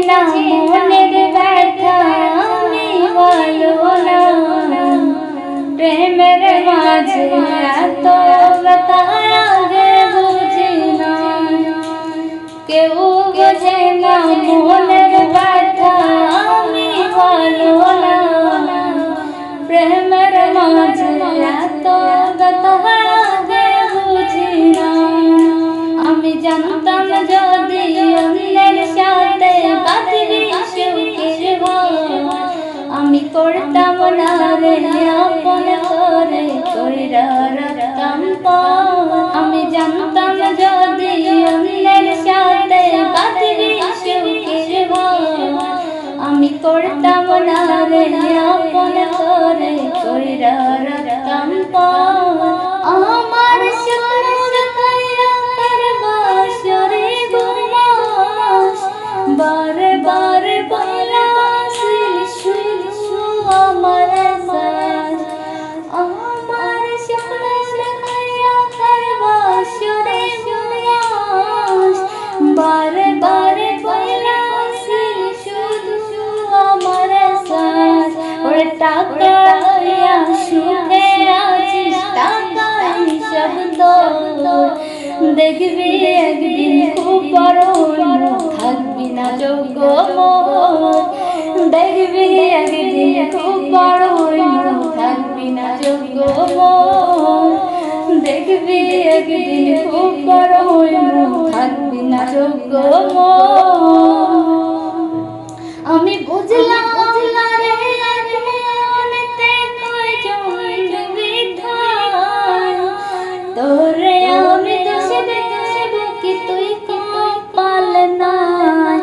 না মনের ব্যথা আমি ভালো না প্রেমের মাঝে এত ব্যথা আগে বুঝি না কেউ বোঝে না মনের ব্যথা আমি ভালো না প্রেমের মাঝে এত ব্যথা আগে বুঝি না আমি জানতাম যদি অন্যের সাথে বাঁধবি সুখের ঘর আমি করতাম না রে আপন করে কইরা রাখতাম পর আমি জানতাম যদি অন্যের সাথে বাঁধবি সুখের ঘর আমি করতাম না রে আপন করে কইরা রাখতাম পর আমার স্বপ্ন খাইয়া তার বাসরে ঘুমাস বারে বারে বলাসিল শুধু আমার সাজ আমার স্বপ্ন খাইয়া তার বাসরে ঘুমাস বারে বারে বলাসিল শুধু আমার সাজ ওরে টাকা সুখে আছিস টাকাই শব্দ দেখবি একদিন খুব বড় থাকবি না যোগ্য দেখবি একদিন খুব বড় থাকবি না যোগ্য দেখবি একদিন খুব বড় থাকবি না যোগ্য আমি বুঝলাম তোরে আমি দোষ দেব কি তুই কপাল নাই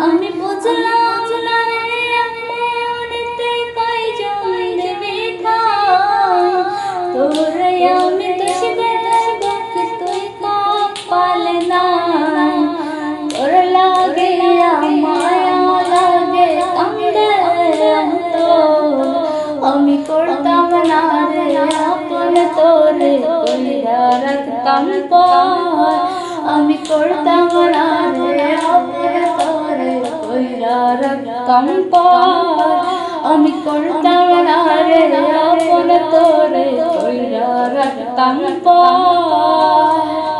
আমি বুঝলাম না রে মনেতে কয়জন দেবি ঠাই তোরে আমি দোষ দেব কি তুই কপাল নাই তোর লাগে মায়া লাগে কান্দে তো আমি করতাম না রে আপন তোরে কইরা রাখতাম পর আমি করতাম না রে আপন তোরে কইরা রাখতাম পর আমি করতাম না রে আপন তোরে কইরা রাখতাম পর